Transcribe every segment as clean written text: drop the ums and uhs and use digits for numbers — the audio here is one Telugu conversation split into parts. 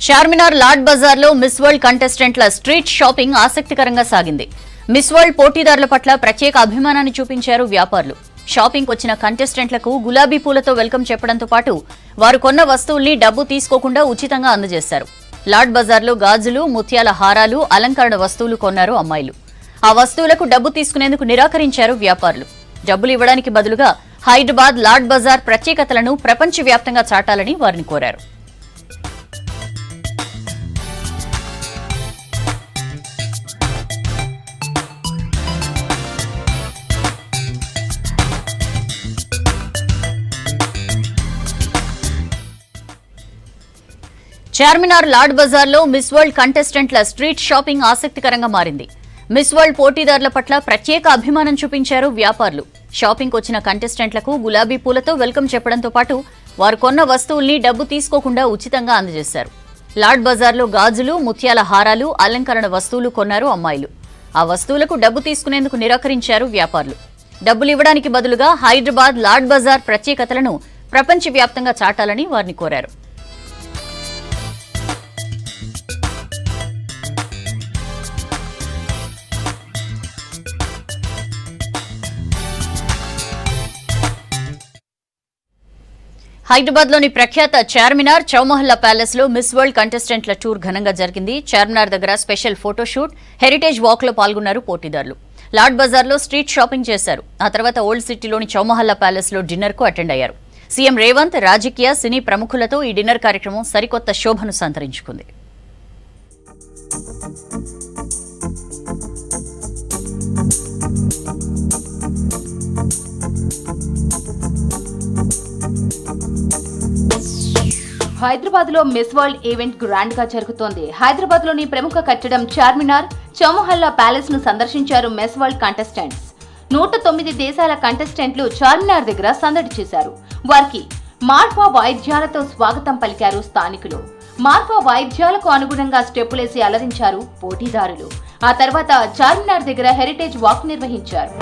చార్మినార్ లాడ్ బజార్ లో మిస్ వరల్డ్ కంటెస్టెంట్ల స్ట్రీట్ షాపింగ్ ఆసక్తికరంగా సాగింది. మిస్ వరల్డ్ పోటీదారుల పట్ల ప్రత్యేక అభిమానాన్ని చూపించారు వ్యాపారులు. షాపింగ్ వచ్చిన కంటెస్టెంట్లకు గులాబీ పూలతో వెల్కమ్ చెప్పడంతో పాటు వారు కొన్న వస్తువుల్ని డబ్బు తీసుకోకుండా ఉచితంగా అందజేశారు. లాడ్ బజార్లో గాజులు, ముత్యాల హారాలు, అలంకరణ వస్తువులు కొన్నారు అమ్మాయిలు. ఆ వస్తువులకు డబ్బు తీసుకునేందుకు నిరాకరించారు వ్యాపారులు. డబ్బులు ఇవ్వడానికి బదులుగా హైదరాబాద్ లాడ్ బజార్ ప్రత్యేకతలను ప్రపంచవ్యాప్తంగా చాటాలని వారిని కోరారు. చార్మినార్ లాడ్ బజార్ లో మిస్ వరల్డ్ కంటెస్టెంట్ల స్ట్రీట్ షాపింగ్ ఆసక్తికరంగా మారింది. మిస్ వరల్డ్ పోటీదారుల పట్ల ప్రత్యేక అభిమానం చూపించారు వ్యాపారులు. షాపింగ్ వచ్చిన కంటెస్టెంట్లకు గులాబీ పూలతో వెల్కమ్ చెప్పడంతో పాటు వారు కొన్న వస్తువుల్ని డబ్బు తీసుకోకుండా ఉచితంగా అందజేశారు. లాడ్ బజార్ లో గాజులు, ముత్యాల హారాలు, అలంకరణ వస్తువులు కొన్నారు అమ్మాయిలు. ఆ వస్తువులకు డబ్బు తీసుకునేందుకు నిరాకరించారు వ్యాపారులు. డబ్బులు ఇవ్వడానికి బదులుగా హైదరాబాద్ లాడ్ బజార్ ప్రత్యేకతలను ప్రపంచవ్యాప్తంగా చాటాలని వారిని కోరారు. హైదరాబాద్ లోని ప్రఖ్యాత చార్మినార్ చౌమహల్లా ప్యాలెస్ లో మిస్ వరల్డ్ కంటెస్టెంట్ల టూర్ ఘనంగా జరిగింది. చార్మినార్ దగ్గర స్పెషల్ ఫోటోషూట్, హెరిటేజ్ వాక్ లో పాల్గొన్నారు పోటీదారులు. లాడ్ బజార్ లో స్ట్రీట్ షాపింగ్ చేశారు. ఆ తర్వాత ఓల్డ్ సిటీలోని చౌమహల్లా ప్యాలెస్ లో డిన్నర్ కు అటెండ్ అయ్యారు. సీఎం రేవంత్, రాజకీయ, సినీ ప్రముఖులతో ఈ డిన్నర్ కార్యక్రమం సరికొత్త శోభను సంతరించుకుంది. హైదరాబాద్ లో మిస్ వరల్డ్ ఈవెంట్ గ్రాండ్ గా జరుగుతోంది. హైదరాబాద్ లోని ప్రముఖ కట్టడం చార్మినార్ చౌమహల్లా ప్యాలెస్ ను సందర్శించారు మిస్ వరల్డ్ కంటెస్టెంట్స్. 109 దేశాల కంటెస్టెంట్లు చార్మినార్ దగ్గర సందడి చేశారు. వారికి మార్ఫా వాయిద్యాలతో స్వాగతం పలికారు స్థానికులు. మార్ఫా వాయిద్యాలకు అనుగుణంగా స్టెప్పులేసి అలరించారు పోటీదారులు. ఆ తర్వాత చార్మినార్ దగ్గర హెరిటేజ్ వాక్ నిర్వహించారు.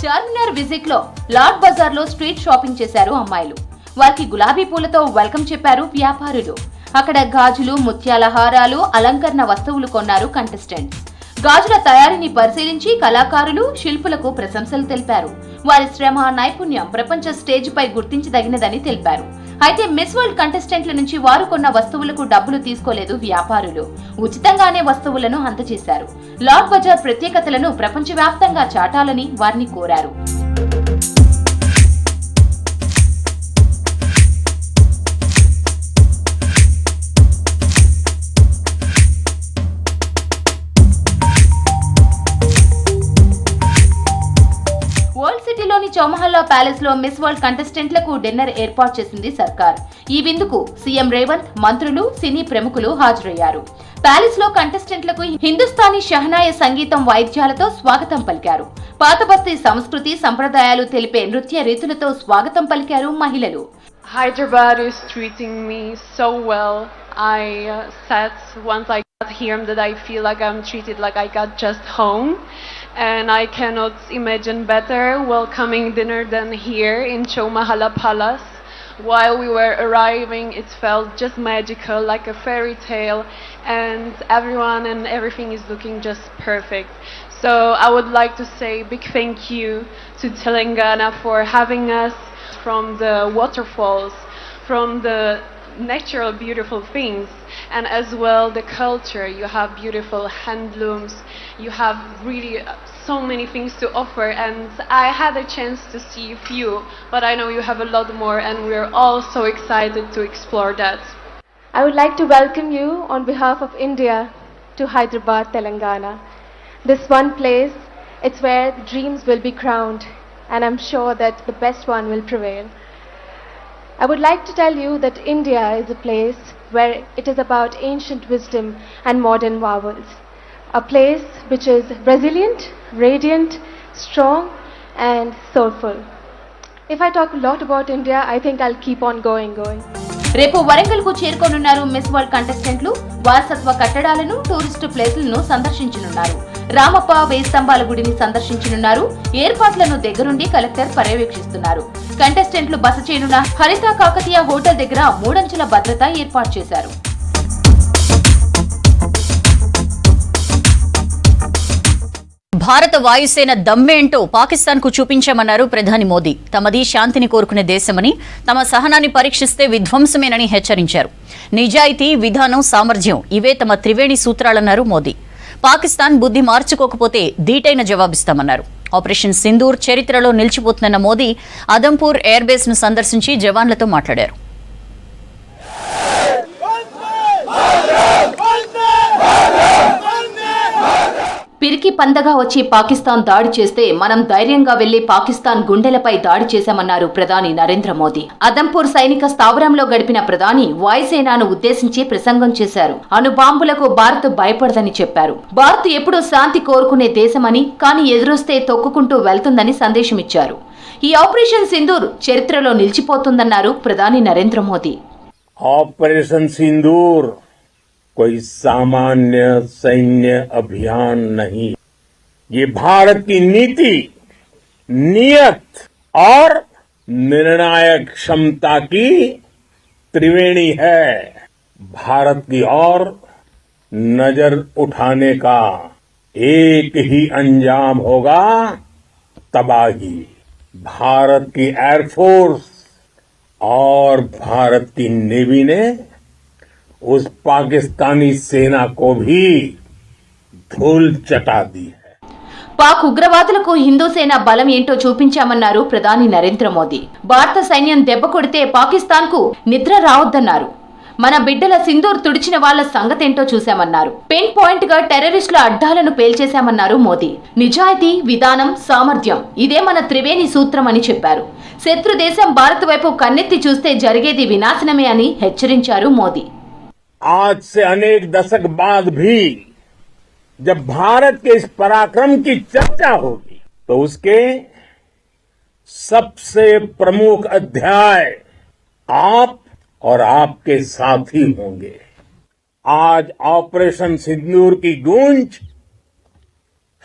చార్మినార్ విజిట్ లో లాడ్ బజార్ లో స్ట్రీట్ షాపింగ్ చేశారు అమ్మాయిలు. వారికి గులాబీ పూలతో వెల్కమ్ చెప్పారు వ్యాపారులు. అక్కడ గాజులు, ముత్యాల హారాలు, అలంకరణ వస్తువులు కొన్నారు కంటెస్టెంట్స్. గాజుల తయారీని పరిశీలించి కళాకారులు, శిల్పులకు ప్రశంసలు తెలిపారు. వారి శ్రమ, నైపుణ్యం ప్రపంచ స్టేజ్ పై గుర్తించదగినదని తెలిపారు. అయితే మిస్ వరల్డ్ కంటెస్టెంట్ల నుంచి వారు కొన్న వస్తువులకు డబ్బులు తీసుకోలేదు వ్యాపారులు. ఉచితంగానే వస్తువులను అందజేశారు. లాడ్ బజార్ ప్రత్యేకతలను ప్రపంచవ్యాప్తంగా చాటాలని వారిని కోరారు. ఓల్డ్ సిటీలోని చౌమహల్లా ప్యాలెస్ లో మిస్ వరల్డ్ కంటెస్టెంట్లకు డిన్నర్ ఏర్పాటు చేసింది సర్కార్. ఈ విందుకు సీఎం రేవంత్, మంత్రులు, సినీ ప్రముఖులు హాజరయ్యారు. ప్యాలెస్ లో కంటెస్టెంట్లకు హిందుస్థానీ షహనాయ సంగీతం వాయిద్యాలతో స్వాగతం పలికారు. పాత బస్తీ సంస్కృతి, సంప్రదాయాలు తెలిపే నృత్య రీతులతో స్వాగతం పలికారు మహిళలు. Hyderabad is treating me so well. I said once I got here that I feel like I'm treated like I got just home, and I cannot imagine better welcoming dinner than here in Chowmahalla Palace. While we were arriving, it felt just magical, like a fairy tale, and everyone and everything is looking just perfect. So I would like to say a big thank you to Telangana for having us, from the waterfalls, from the natural beautiful things, and as well the culture. You have beautiful handlooms, you have really so many things to offer, and I had a chance to see a few, but I know you have a lot more, and we're all so excited to explore that. I would like to welcome you on behalf of India to Hyderabad, Telangana. This one place, it's where the dreams will be crowned, and I'm sure that the best one will prevail. I would like to tell you that India is a place where it is about ancient wisdom and modern marvels. A place which is resilient, radiant, strong and soulful. If I talk a lot about India, I think I'll keep on going. రేపు వరంగల్ కు చేరుకోనున్నారు మిస్ వరల్డ్ కంటెస్టెంట్లు. వారసత్వ కట్టడాలను, టూరిస్టు ప్లేసులను సందర్శించనున్నారు. రామప్ప, వేయి స్తంభాల గుడిని సందర్శించనున్నారు. ఏర్పాట్లను దగ్గరుండి కలెక్టర్ పర్యవేక్షిస్తున్నారు. కంటెస్టెంట్లు బస చేయనున్న హరిత కాకతీయ హోటల్ దగ్గర 3 అంచెల భద్రత ఏర్పాటు చేశారు. భారత వాయుసేన దమ్మేంటో పాకిస్తాన్కు చూపించామన్నారు ప్రధాని మోదీ. తమది శాంతిని కోరుకునే దేశమని, తమ సహనాన్ని పరీక్షిస్తే విధ్వంసమేనని హెచ్చరించారు. నిజాయితీ, విధానం, సామర్థ్యం ఇవే తమ త్రివేణి సూత్రాలన్నారు మోదీ. పాకిస్తాన్ బుద్ధి మార్చుకోకపోతే ధీటైన జవాబిస్తామన్నారు. ఆపరేషన్ సింధూర్ చరిత్రలో నిలిచిపోతున్న మోదీ అదంపూర్ ఎయిర్ బేస్ ను సందర్శించి జవాన్లతో మాట్లాడారు. పిరికి పందగా వచ్చి పాకిస్తాన్ దాడి చేస్తే మనం ధైర్యంగా వెళ్లి పాకిస్తాన్ గుండెలపై దాడి చేశామన్నారు ప్రధాని నరేంద్ర మోదీ. అదంపూర్ సైనిక స్థావరంలో గడిపిన ప్రధాని వాయుసేనను ఉద్దేశించి ప్రసంగం చేశారు. అణుబాంబులకు భారత్ భయపడదని చెప్పారు. భారత్ ఎప్పుడూ శాంతి కోరుకునే దేశమని, కానీ ఎదురొస్తే తొక్కుకుంటూ వెళ్తుందని సందేశమిచ్చారు. ఈ ఆపరేషన్ సింధూర్ చరిత్రలో నిలిచిపోతుందన్నారు ప్రధాని నరేంద్ర మోదీ. ऑपरेशन सिंदूर कोई सामान्य सैन्य अभियान नहीं, ये भारत की नीति, नियत और निर्णायक क्षमता की त्रिवेणी है. भारत की ओर नजर उठाने का एक ही अंजाम होगा, तबाही. भारत की एयरफोर्स और भारत की नेवी ने उस पाकिस्तानी सेना को भी धूल चटा दी है. పాక్ ఉగ్రవాదులకు హిందూ సేన బలం ఏంటో చూపించామన్నారు ప్రధాని నరేంద్ర మోదీ. భారత సైన్యం దెబ్బ కొడితే పాకిస్తాన్ కు నిద్ర రావద్దన్నారు. మన బిడ్డల సింధూర్ తుడిచిన వాళ్ల సంగతేంటో చూశామన్నారు. పెన్ పాయింట్ గా టెర్రరిస్టుల అడ్డాలను పేల్చేశామన్నారు మోదీ. నిజాయితీ, విధానం, సామర్థ్యం ఇదే మన త్రివేణి సూత్రం అని చెప్పారు. శత్రు దేశం భారత్ వైపు కన్నెత్తి చూస్తే జరిగేది వినాశనమే అని హెచ్చరించారు మోదీ. आज से अनेक दशक बाद भी जब भारत के इस पराक्रम की चर्चा होगी तो उसके सबसे प्रमुख अध्याय आप और आपके साथी होंगे. आज ऑपरेशन सिंदूर की गूंज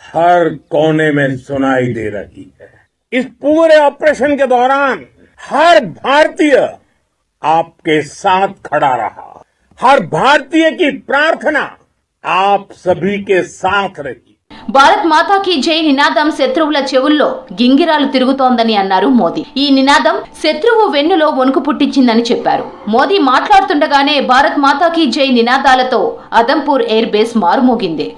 हर कोने में सुनाई दे रही है. इस पूरे ऑपरेशन के दौरान हर भारतीय आपके साथ खड़ा रहा. हर भारतीय की प्रार्थना आप सभी के साथ रही. భారత్ మాతాకి జై నినాదం శత్రువుల చెవుల్లో గింగిరాలు తిరుగుతోందని అన్నారు మోదీ. ఈ నినాదం శత్రువు వెన్నులో వణుకు పుట్టించిందని చెప్పారు. మోదీ మాట్లాడుతుండగానే భారత్ మాతాకి జై నినాదాలతో అదంపూర్ ఎయిర్ బేస్ మారుమోగింది.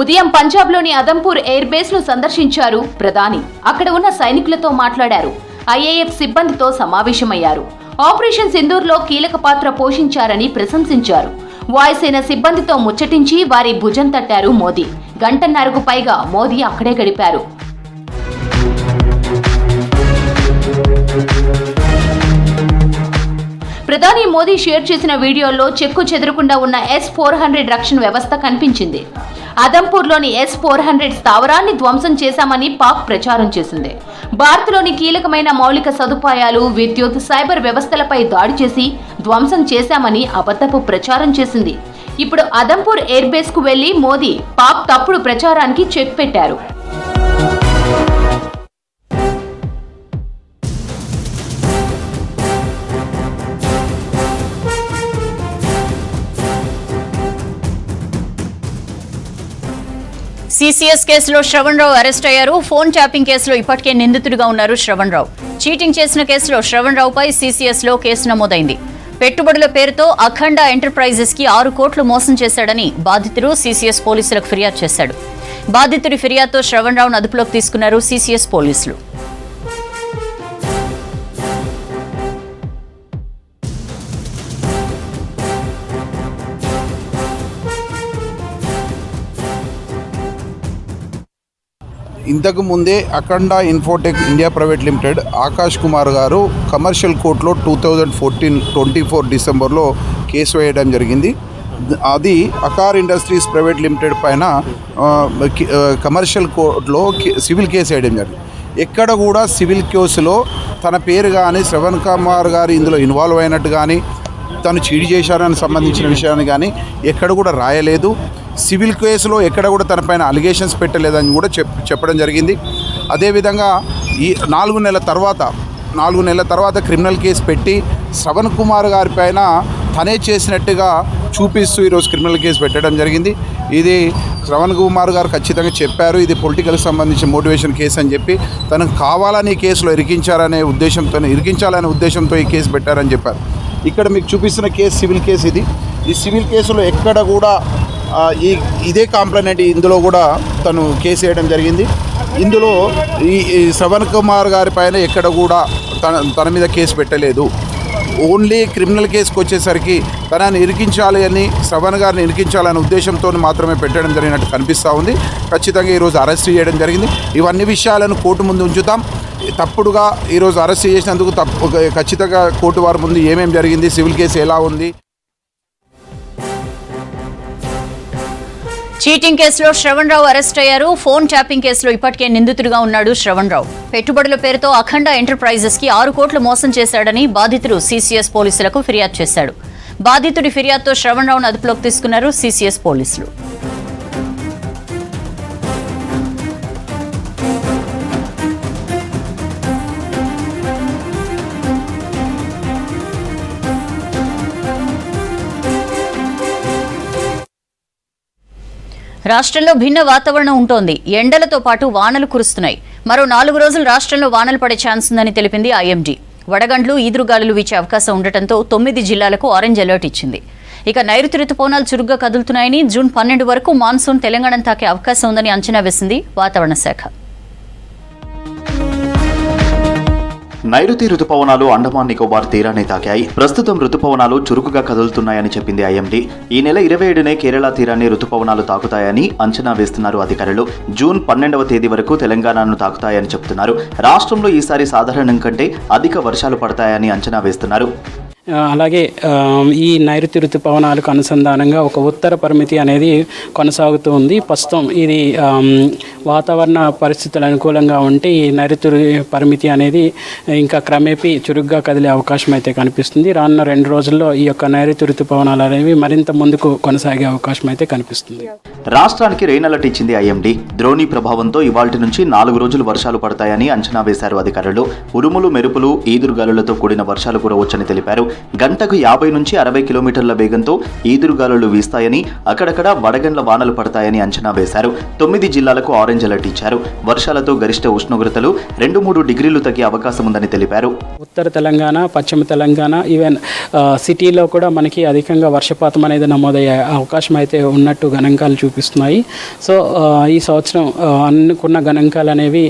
ఉదయం పంజాబ్ లోని అదంపూర్ ఎయిర్ బేస్ ను సందర్శించారు ప్రధాని. అక్కడ ఉన్న సైనికులతో మాట్లాడారు. ఐఏఎఫ్ సిబ్బందితో సమావేశమయ్యారు. ఆపరేషన్ సింధూర్ లో కీలక పాత్ర పోషించారని ప్రశంసించారు. వాయుసేన సిబ్బందితో ముచ్చటించి వారి భుజం తట్టారు మోదీ. గంటన్నరకు పైగా మోదీ అక్కడే గడిపారు. ప్రధాని మోదీ షేర్ చేసిన వీడియోల్లో చెక్కు చెదరకుండా ఉన్న S-400 రక్షణ వ్యవస్థ కనిపించింది. అదంపూర్లోని S-400 స్థావరాన్ని ధ్వంసం చేశామని పాక్ ప్రచారం చేసింది. భారత్లోని కీలకమైన మౌలిక సదుపాయాలు, విద్యుత్, సైబర్ వ్యవస్థలపై దాడి చేసి ధ్వంసం చేశామని అబద్ధపు ప్రచారం చేసింది. ఇప్పుడు అదంపూర్ ఎయిర్ బేస్ కు వెళ్లి మోదీ పాక్ తప్పుడు ప్రచారానికి చెక్ పెట్టారు. సీసీఎస్ కేసులో శ్రవణ్ రావు అరెస్ట్ అయ్యారు. ఫోన్ ట్యాపింగ్ కేసులో ఇప్పటికే నిందితుడిగా ఉన్నారు శ్రవణ్ రావు. చీటింగ్ చేసిన కేసులో శ్రవణ్ రావుపై సీసీఎస్ లో కేసు నమోదైంది. పెట్టుబడుల పేరుతో అఖండ ఎంటర్ప్రైజెస్ కి 6 కోట్లు మోసం చేశాడని బాధితుడు సీసీఎస్ పోలీసులకు ఫిర్యాదు చేశాడు. బాధితుడి ఫిర్యాదుతో శ్రవణ్ రావును అదుపులోకి తీసుకున్నారు సీసీఎస్ పోలీసులు. ఇంతకు ముందే Akhanda Infotech India private limited Akash Kumar గారు కమర్షియల్ కోర్టులో 2024 డిసెంబర్లో కేసు వేయడం జరిగింది. అది అకార్ ఇండస్ట్రీస్ ప్రైవేట్ లిమిటెడ్ పైన కమర్షియల్ కోర్టులో సివిల్ కేసు వేయడం జరిగింది. ఎక్కడ కూడా సివిల్ కేసులో తన పేరు కానీ శ్రవణ్ కుమార్ గారు ఇందులో ఇన్వాల్వ్ అయినట్టు కానీ తను చీట్ చేశారని సంబంధించిన విషయాన్ని కానీ ఎక్కడ కూడా రాయలేదు. సివిల్ కేసులో ఎక్కడ కూడా తన పైన అలిగేషన్స్ పెట్టలేదని కూడా చెప్పడం జరిగింది. అదేవిధంగా ఈ 4 నెలల తర్వాత క్రిమినల్ కేసు పెట్టి శ్రవణ్ కుమార్ గారి పైన తనే చేసినట్టుగా చూపిస్తూ ఈరోజు క్రిమినల్ కేసు పెట్టడం జరిగింది. ఇది శ్రవణ్ కుమార్ గారు ఖచ్చితంగా చెప్పారు, ఇది పొలిటికల్ సంబంధించిన మోటివేషన్ కేసు అని చెప్పి తనకు కావాలని ఈ కేసులో ఇరికించాలనే ఉద్దేశంతో ఈ కేసు పెట్టారని చెప్పారు. ఇక్కడ మీకు చూపిస్తున్న కేసు సివిల్ కేసు ఇది. ఈ సివిల్ కేసులో ఎక్కడ కూడా ఇదే కాంప్లైంట్ ఇందులో కూడా తను కేసు వేయడం జరిగింది. ఇందులో ఈ శ్రవణ్ కుమార్ గారి పైన ఎక్కడ కూడా తన మీద కేసు పెట్టలేదు. ఓన్లీ క్రిమినల్ కేసుకు వచ్చేసరికి తనని శ్రవణ్ గారిని ఇరికించాలనే ఉద్దేశంతో మాత్రమే పెట్టడం జరిగినట్టు కనిపిస్తూ ఉంది. ఖచ్చితంగా ఈరోజు అరెస్ట్ చేయడం జరిగింది. ఇవన్నీ విషయాలను కోర్టు ముందు ఉంచుతాం. తప్పుడుగా ఈరోజు అరెస్ట్ చేసినందుకు ఖచ్చితంగా కోర్టు వారి ముందు ఏమేమి జరిగింది, సివిల్ కేసు ఎలా ఉంది. చీటింగ్ కేసులో శ్రవణ్ రావు అరెస్ట్ అయ్యారు. ఫోన్ ట్యాపింగ్ కేసులో ఇప్పటికే నిందితుడిగా ఉన్నాడు శ్రవణ్ రావు. పెట్టుబడుల పేరుతో అఖండ ఎంటర్ప్రైజెస్ కి 6 కోట్లు మోసం చేశాడని బాధితుడు సీసీఎస్ పోలీసులకు ఫిర్యాదు చేశాడు. బాధితుడి ఫిర్యాదుతో శ్రవణ్ రావును అదుపులోకి తీసుకున్నారు సీసీఎస్ పోలీసులు. రాష్ట్రంలో భిన్న వాతావరణం ఉంటోంది. ఎండలతో పాటు వానలు కురుస్తున్నాయి. మరో 4 రోజులు రాష్ట్రంలో వానలు పడే ఛాన్స్ ఉందని తెలిపింది ఐఎండీ. వడగండ్లు, ఈదురుగాలులు వీచే అవకాశం ఉండటంతో 9 జిల్లాలకు ఆరెంజ్ అలర్ట్ ఇచ్చింది. ఇక నైరుతి రుతుపవనాలు చురుగ్గా కదులుతున్నాయని, జూన్ 12 వరకు మాన్సూన్ తెలంగాణను తాకే అవకాశం ఉందని అంచనా వేసింది వాతావరణ శాఖ. నైరుతి రుతుపవనాలు అండమాన్ నికోబార్ తీరాన్ని తాకాయి. ప్రస్తుతం రుతుపవనాలు చురుకుగా కదులుతున్నాయని చెప్పింది ఐఎండీ. ఈ నెల 27నే కేరళ తీరాన్ని రుతుపవనాలు తాకుతాయని అంచనా వేస్తున్నారు అధికారులు. జూన్ 12వ తేదీ వరకు తెలంగాణను తాకుతాయని చెప్తున్నారు. రాష్ట్రంలో ఈసారి సాధారణం కంటే అధిక వర్షాలు పడతాయని అంచనా వేస్తున్నారు. అలాగే ఈ నైరుతి ఋతుపవనాలకు అనుసంధానంగా ఒక ఉత్తర పరిమితి అనేది కొనసాగుతూ ఉంది. ప్రస్తుతం ఇది వాతావరణ పరిస్థితులు అనుకూలంగా ఉంటే ఈ నైరుతి పరిమితి అనేది ఇంకా క్రమేపీ చురుగ్గా కదిలే అవకాశం అయితే కనిపిస్తుంది. రానున్న 2 రోజుల్లో ఈ యొక్క నైరుతి ఋతుపవనాలు అనేవి మరింత ముందుకు కొనసాగే అవకాశం అయితే కనిపిస్తుంది. రాష్ట్రానికి రెయిన్ అలర్ట్ ఇచ్చింది ఐఎండీ. ద్రోణి ప్రభావంతో ఇవాల్టి నుంచి 4 రోజులు వర్షాలు పడతాయని అంచనా వేశారు అధికారులు. ఉరుములు, మెరుపులు, ఈదురుగాలులతో కూడిన వర్షాలు కురవచ్చని తెలిపారు. గంటకు 50 నుంచి 60 కిలోమీటర్ల వేగంతో ఈదురుగాలులు వీస్తాయని, అక్కడక్కడ వడగండ్ల వానలు పడతాయని అంచనా వేశారు. 9 జిల్లాలకు ఆరెంజ్ అలర్ట్ ఇచ్చారు. వర్షాలతో గరిష్ట ఉష్ణోగ్రతలు 2-3 డిగ్రీలు తగ్గే అవకాశం ఉందని తెలిపారు. ఉత్తర తెలంగాణ, పశ్చిమ తెలంగాణ, ఈవెన్ సిటీలో కూడా మనకి అధికంగా వర్షపాతం అనేది నమోదయ్యే అవకాశం అయితే ఉన్నట్టు గణాంకాలు చూపిస్తున్నాయి. సో ఈ సంవత్సరం అనుకున్న గణాంకాలు అనేవి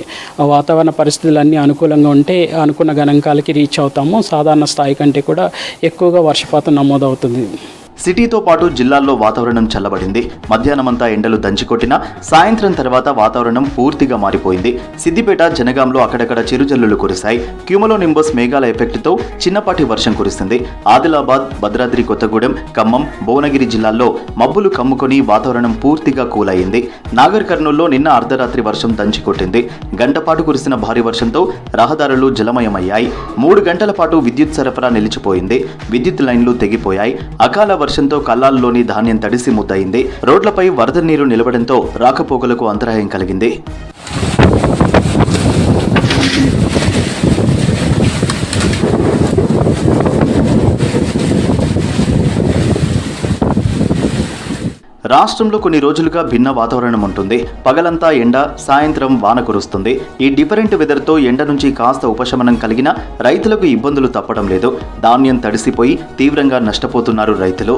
వాతావరణ పరిస్థితులు అన్నీ అనుకూలంగా ఉంటే అనుకున్న గణాంకాలకి రీచ్ అవుతాము. సాధారణ స్థాయి కంటే కూడా ఎక్కువగా వర్షపాతం నమోదవుతుంది. సిటీతో పాటు జిల్లాల్లో వాతావరణం చల్లబడింది. మధ్యాహ్నమంతా ఎండలు దంచికొట్టినా సాయంత్రం తర్వాత వాతావరణం పూర్తిగా మారిపోయింది. సిద్దిపేట, జనగాంలో అక్కడక్కడ చిరుజల్లులు కురిశాయి. క్యూములోనింబస్ మేఘాల ఎఫెక్ట్తో చిన్నపాటి వర్షం కురిసింది. ఆదిలాబాద్, భద్రాద్రి కొత్తగూడెం, ఖమ్మం, భువనగిరి జిల్లాల్లో మబ్బులు కమ్ముకొని వాతావరణం పూర్తిగా కూల్ అయింది. నాగర్ కర్నూల్లో నిన్న అర్ధరాత్రి వర్షం దంచికొట్టింది. గంటపాటు కురిసిన భారీ వర్షంతో రహదారులు జలమయమయ్యాయి. 3 గంటల పాటు విద్యుత్ సరఫరా నిలిచిపోయింది. విద్యుత్ లైన్లు తెగిపోయాయి. అకాల వర్షంతో కల్లాల్లోని ధాన్యం తడిసి ముద్దయింది. రోడ్లపై వరద నీరు నిలవడంతో రాకపోకలకు అంతరాయం కలిగింది. రాష్ట్రంలో కొన్ని రోజులుగా భిన్న వాతావరణం ఉంటుంది. పగలంతా ఎండ, సాయంత్రం వాన కురుస్తుంది. ఈ డిఫరెంట్ వెదర్తో ఎండ నుంచి కాస్త ఉపశమనం కలిగినా రైతులకు ఇబ్బందులు తప్పడం లేదు. ధాన్యం తడిసిపోయి తీవ్రంగా నష్టపోతున్నారు రైతులు.